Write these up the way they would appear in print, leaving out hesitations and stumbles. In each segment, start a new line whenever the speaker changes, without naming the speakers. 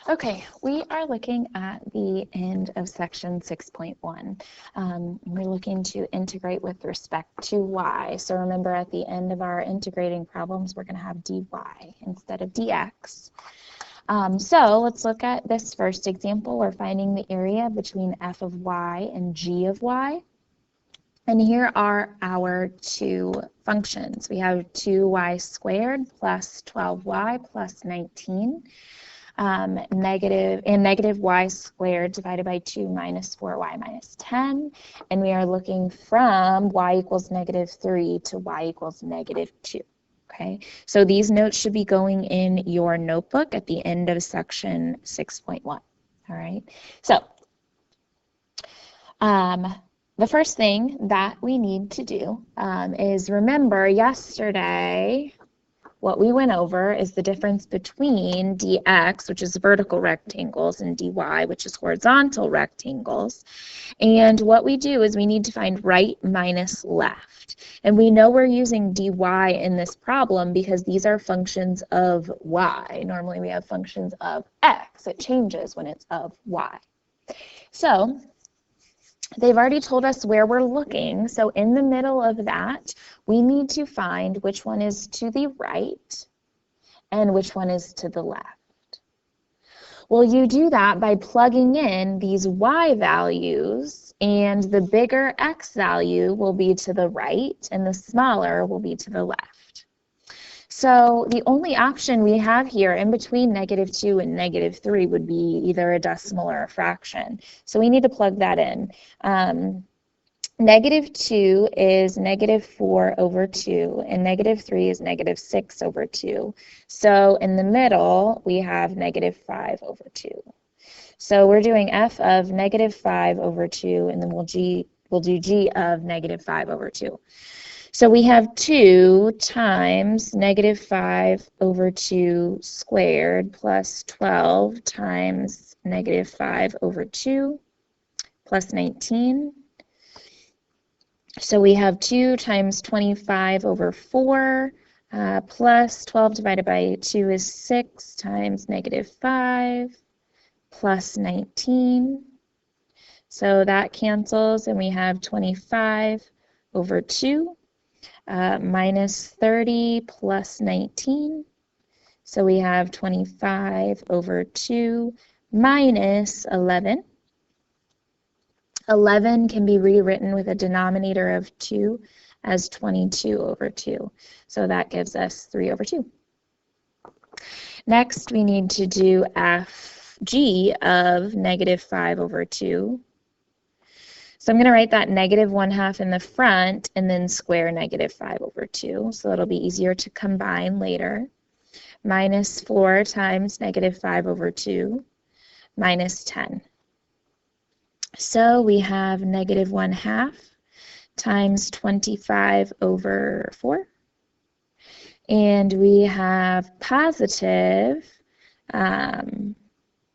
Okay, we are looking at the end of section 6.1. We're looking to integrate with respect to y. So remember, at the end of our integrating problems, we're going to have dy instead of dx. So let's look at this first example. We're finding the area between f of y and g of y. And here are our two functions. We have 2y squared plus 12y plus 19. Negative y squared divided by 2 minus 4y minus 10. And we are looking from y equals -3 to y equals -2. Okay, so these notes should be going in your notebook at the end of section 6.1. All right, so the first thing that we need to do is remember yesterday. What we went over is the difference between dx, which is vertical rectangles, and dy, which is horizontal rectangles. And what we do is we need to find right minus left. And we know we're using dy in this problem because these are functions of y. Normally we have functions of x. It changes when it's of y. So they've already told us where we're looking, so in the middle of that, we need to find which one is to the right and which one is to the left. Well, you do that by plugging in these y values, and the bigger x value will be to the right, and the smaller will be to the left. So the only option we have here in between -2 and -3 would be either a decimal or a fraction. So we need to plug that in. -2 is -4/2, and -3 is -6/2. So in the middle, we have -5/2. So we're doing f of -5/2, and then we'll do g of -5/2. So we have 2 times -5/2 squared plus 12 times -5/2 plus 19. So we have 2 times 25/4 plus 12 divided by 2 is 6 times -5 plus 19. So that cancels, and we have 25/2. Minus 30 plus 19. So we have 25/2 minus 11. 11 can be rewritten with a denominator of 2 as 22/2. So that gives us 3/2. Next, we need to do g of -5/2. So I'm going to write that -1/2 in the front and then square -5/2. So it'll be easier to combine later. Minus 4 times -5/2 minus 10. So we have -1/2 times 25/4. And we have positive,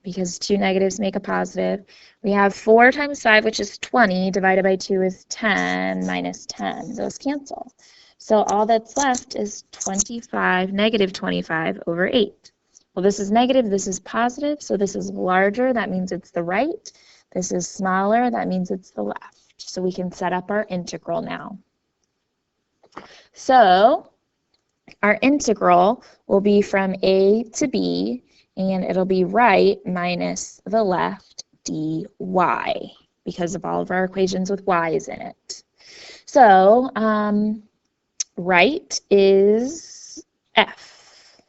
because two negatives make a positive. We have 4 times 5, which is 20, divided by 2 is 10, minus 10. Those cancel. So all that's left is -25/8. Well, this is negative, this is positive, so this is larger, that means it's the right. This is smaller, that means it's the left. So we can set up our integral now. So our integral will be from a to b, and it'll be right minus the left dy, because of all of our equations with y's in it. So right is f,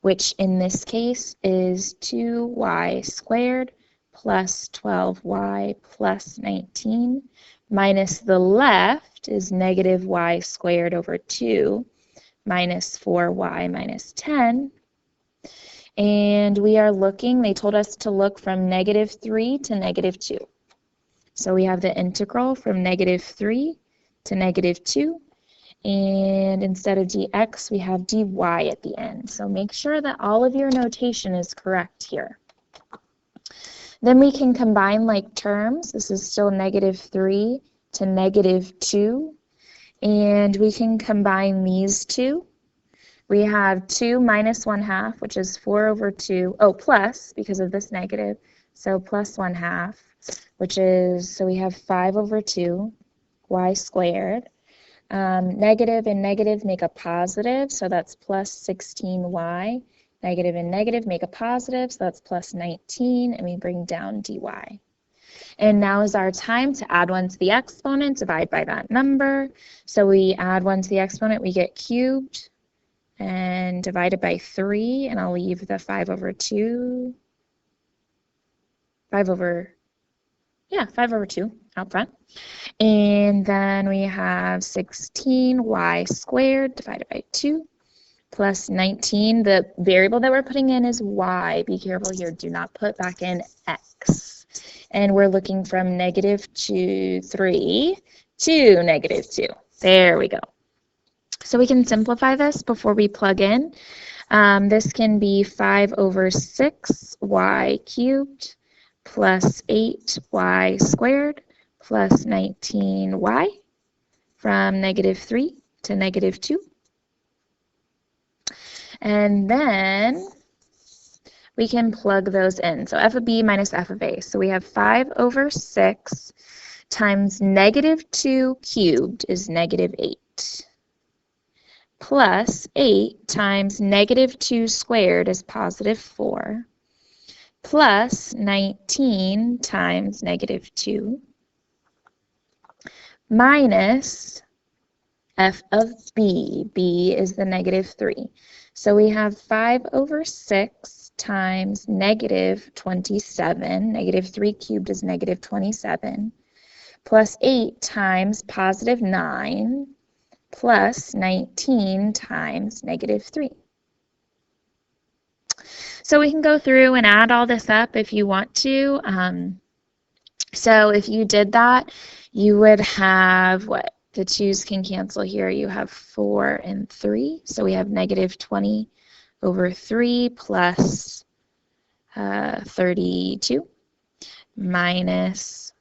which in this case is 2y squared plus 12y plus 19, minus the left is -y squared over 2 minus 4y minus 10. And we are looking, they told us to look from -3 to -2. So we have the integral from -3 to -2. And instead of dx, we have dy at the end. So make sure that all of your notation is correct here. Then we can combine like terms. This is still -3 to -2. And we can combine these two. We have 2 minus 1/2, which is 4 over 2. Oh, plus, because of this negative. So plus 1/2, which is, so we have 5 over 2, y squared. Negative and negative make a positive, so that's plus 16y. Negative and negative make a positive, so that's plus 19, and we bring down dy. And now is our time to add 1 to the exponent, divide by that number. So we add 1 to the exponent, we get cubed, and divide it by 3, and I'll leave the 5 over 2 out front. And then we have 16y squared divided by 2 plus 19. The variable that we're putting in is y. Be careful here. Do not put back in x. And we're looking from -3 to -2. There we go. So we can simplify this before we plug in. This can be 5 over 6y cubed plus 8y squared plus 19y from -3 to -2. And then we can plug those in. So f of b minus f of a. So we have 5 over 6 times -2 cubed is -8. Plus 8 times -2 squared is +4. Plus 19 times -2 minus f of b. B is the -3. So we have 5 over 6 times -27. -3 cubed is -27. Plus 8 times +9 plus 19 times -3. So we can go through and add all this up if you want to. So if you did that, you would have what? The 2's can cancel here. You have 4 and 3. So we have -20 over 3 plus 32 minus,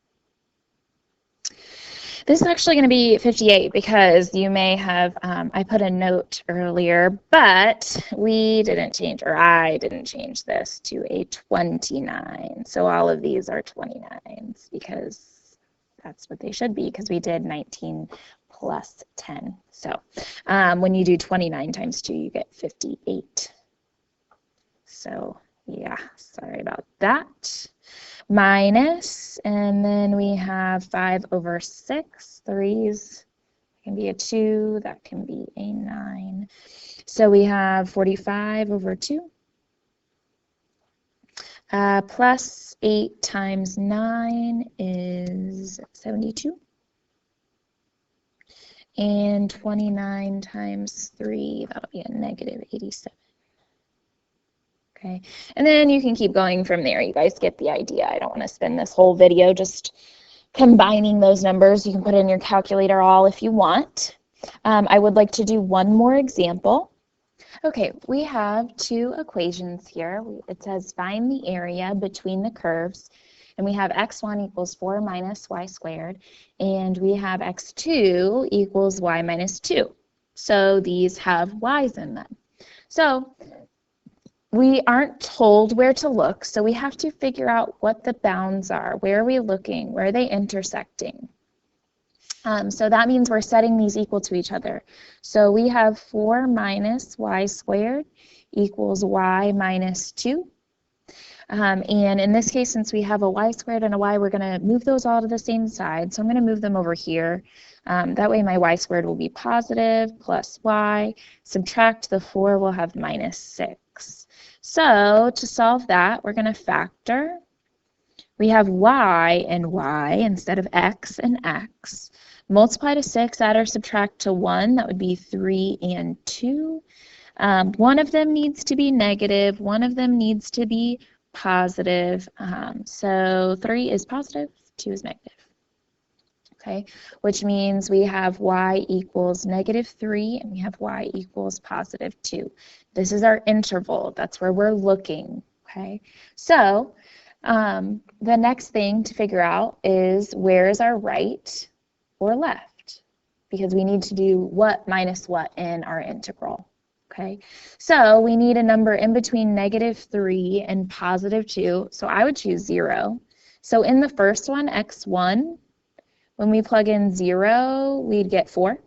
this is actually going to be 58 because you may have, I put a note earlier, but we didn't change, or I didn't change this to a 29. So all of these are 29s because that's what they should be, because we did 19 plus 10. So when you do 29 times 2, you get 58. So yeah, sorry about that. Minus, and then we have 5 over 6. 3's can be a 2, that can be a 9. So we have 45 over 2. Plus 8 times 9 is 72. And 29 times 3, that'll be a -87. Okay, and then you can keep going from there. You guys get the idea. I don't want to spend this whole video just combining those numbers. You can put in your calculator all if you want. I would like to do one more example. Okay, we have 2 equations here. It says find the area between the curves, and we have x1 equals 4 minus y squared, and we have x2 equals y minus 2. So these have y's in them. So we aren't told where to look, so we have to figure out what the bounds are. Where are we looking? Where are they intersecting? So that means we're setting these equal to each other. So we have 4 minus y squared equals y minus 2. And in this case, since we have a y squared and a y, we're going to move those all to the same side. So I'm going to move them over here. That way my y squared will be positive plus y. Subtract the 4, we'll have minus 6. So to solve that, we're going to factor. We have y and y instead of x and x. Multiply to 6, add or subtract to 1. That would be 3 and 2. One of them needs to be negative. One of them needs to be positive. So 3 is positive, 2 is negative. Okay, which means we have y equals -3 and we have y equals +2. This is our interval. That's where we're looking. Okay, so the next thing to figure out is where is our right or left, because we need to do what minus what in our integral. Okay, so we need a number in between -3 and +2, so I would choose 0. So in the first one, x1, when we plug in 0, we'd get 4.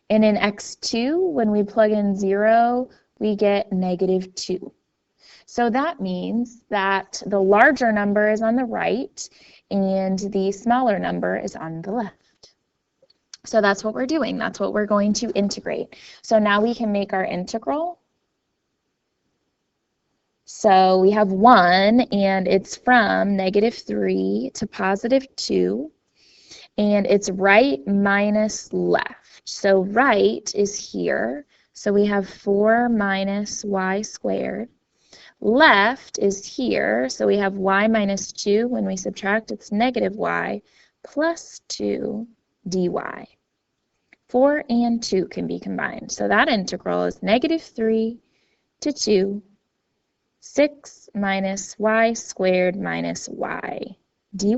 And in x2, when we plug in 0, we get -2. So that means that the larger number is on the right and the smaller number is on the left. So that's what we're doing. That's what we're going to integrate. So now we can make our integral. So we have 1, and it's from -3 to +2, and it's right minus left. So right is here. So we have 4 minus y squared. Left is here. So we have y minus 2. When we subtract, it's -y plus 2 dy. 4 and 2 can be combined. So that integral is -3 to 2, 6 minus y squared minus y dy.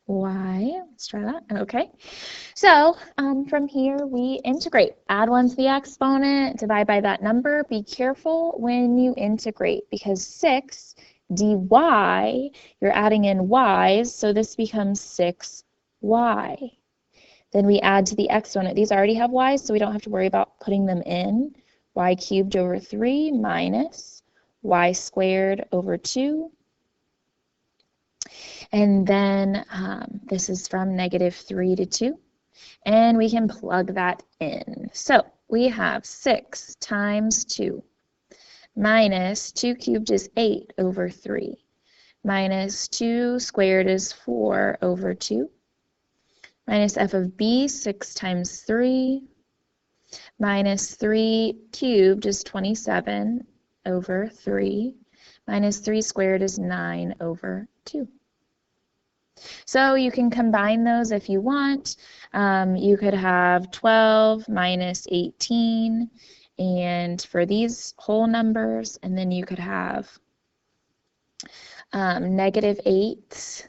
Let's try that. Okay. So from here we integrate. Add 1 to the exponent, divide by that number. Be careful when you integrate because 6 dy, you're adding in y's, so this becomes 6y. Then we add to the exponent. These already have y's, so we don't have to worry about putting them in. Y cubed over 3 minus y squared over 2. And then this is from -3 to 2. And we can plug that in. So we have 6 times 2 minus 2 cubed is 8 over 3 minus 2 squared is 4 over 2 minus f of b, 6 times 3 minus 3 cubed is 27 over 3 minus 3 squared is 9 over 2. So you can combine those if you want. You could have 12 minus 18 and for these whole numbers, and then you could have -8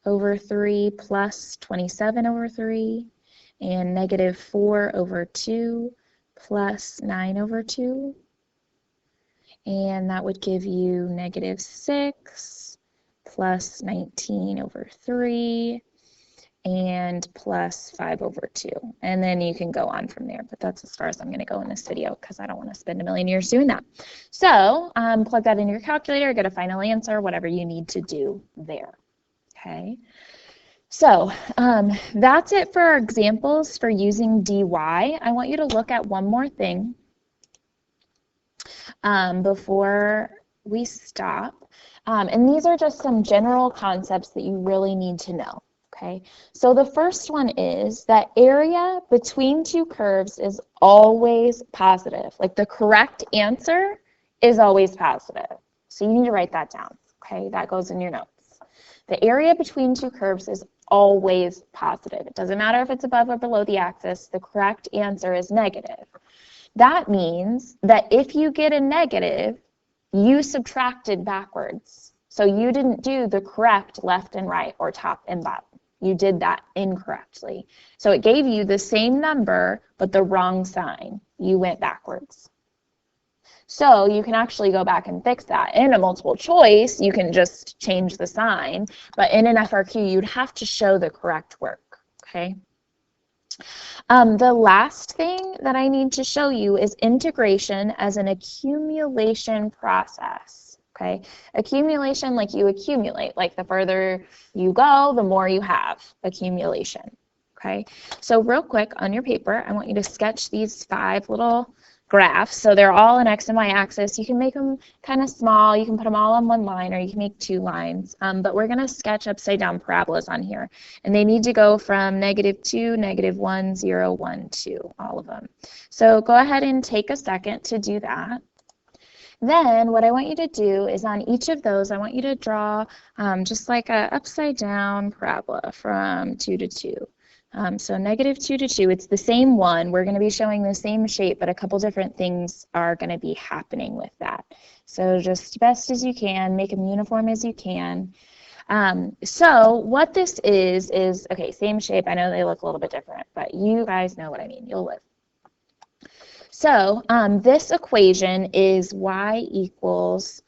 over 3 plus 27 over 3 and -4 over 2 plus 9 over 2. And that would give you -6 plus 19 over 3 and plus 5 over 2. And then you can go on from there, but that's as far as I'm going to go in this video because I don't want to spend a million years doing that. So plug that in your calculator, get a final answer, whatever you need to do there. Okay. So that's it for our examples for using dy. I want you to look at one more thing before we stop. And these are just some general concepts that you really need to know. Okay, so the first one is that area between two curves is always positive. Like the correct answer is always positive. So you need to write that down. Okay, that goes in your notes. The area between two curves is always positive. It doesn't matter if it's above or below the axis. The correct answer is negative. That means that if you get a negative, you subtracted backwards. So you didn't do the correct left and right or top and bottom. You did that incorrectly. So it gave you the same number, but the wrong sign. You went backwards. So you can actually go back and fix that. In a multiple choice, you can just change the sign, but in an FRQ, you'd have to show the correct work, okay? The last thing that I need to show you is integration as an accumulation process, okay? Accumulation, like you accumulate, like the further you go, the more you have accumulation, okay? So real quick on your paper, I want you to sketch these 5 little graphs. So they're all an x and y axis. You can make them kind of small. You can put them all on one line, or you can make 2 lines. But we're going to sketch upside down parabolas on here. And they need to go from -2, -1, 0, 1, 2, all of them. So go ahead and take a second to do that. Then what I want you to do is on each of those, I want you to draw just like a upside down parabola from 2 to 2. So -2 to 2, it's the same one. We're going to be showing the same shape, but a couple different things are going to be happening with that. So just best as you can, make them uniform as you can. So what this is, okay, same shape. I know they look a little bit different, but you guys know what I mean. You'll live. So this equation is y equals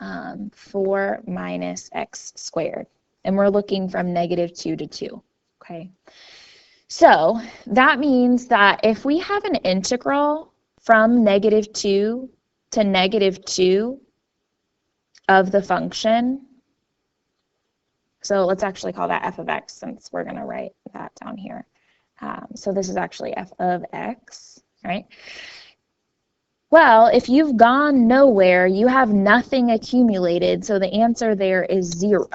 4 minus x squared. And we're looking from -2 to 2. Okay. So that means that if we have an integral from -2 to -2 of the function, so let's actually call that f of x since we're going to write that down here. So this is actually f of x, right? Well, if you've gone nowhere, you have nothing accumulated, so the answer there is 0.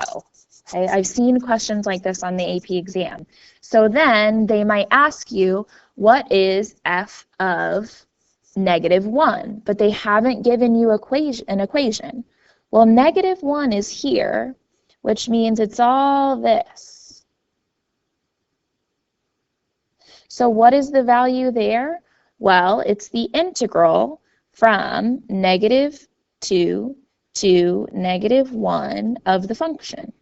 Okay? I've seen questions like this on the AP exam. So then they might ask you, what is f of -1? But they haven't given you an equation. Well, -1 is here, which means it's all this. So what is the value there? Well, it's the integral from -2 to -1 of the function.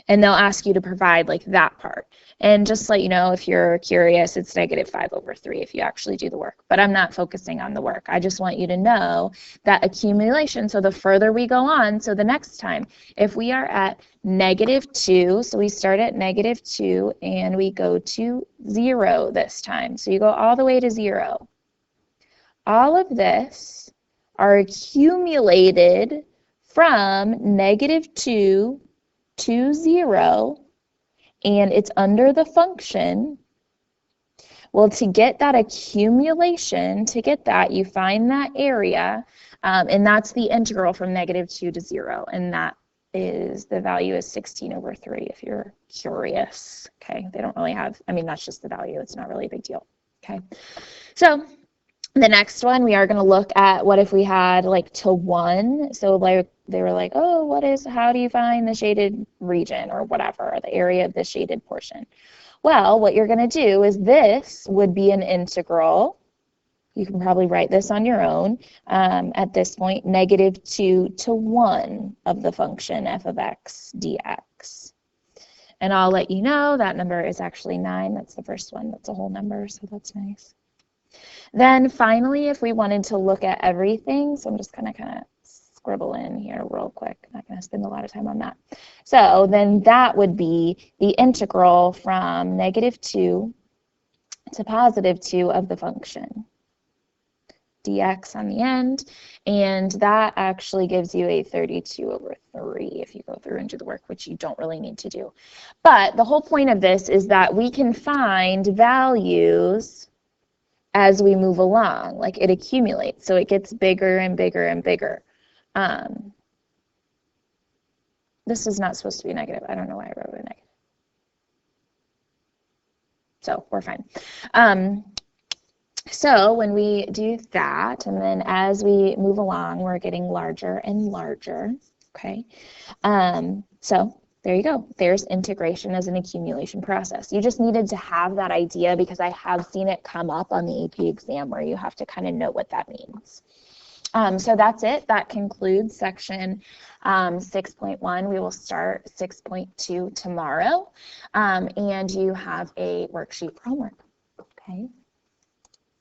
And they'll ask you to provide like that part. And just to let you know, if you're curious, it's -5/3 if you actually do the work. But I'm not focusing on the work. I just want you to know that accumulation, so the further we go on, so the next time, if we are at -2, so we start at -2 and we go to 0 this time. So you go all the way to 0. All of this are accumulated from -2 to 0, and it's under the function. Well, to get that accumulation, to get that, you find that area, and that's the integral from -2 to 0, and that is, the value is 16/3 if you're curious. Okay, they don't really have, I mean, that's just the value. It's not really a big deal. Okay, so the next one, we are going to look at what if we had like to 1. So like they were like, oh, how do you find the shaded region or whatever, the area of the shaded portion? Well, what you're going to do is this would be an integral. You can probably write this on your own at this point, -2 to 1 of the function f of x dx. And I'll let you know that number is actually 9. That's the first one. That's a whole number, so that's nice. Then finally, if we wanted to look at everything, so I'm just going to kind of scribble in here real quick. I'm not going to spend a lot of time on that. So then that would be the integral from -2 to +2 of the function, dx on the end, and that actually gives you a 32/3 if you go through and do the work, which you don't really need to do. But the whole point of this is that we can find values as we move along, like it accumulates, so it gets bigger and bigger and bigger. This is not supposed to be negative. I don't know why I wrote a negative. So we're fine. So when we do that, and then as we move along, we're getting larger and larger, okay? So there you go. There's integration as an accumulation process. You just needed to have that idea because I have seen it come up on the AP exam where you have to kind of know what that means. So that's it. That concludes section 6.1. We will start 6.2 tomorrow, and you have a worksheet for homework. Okay.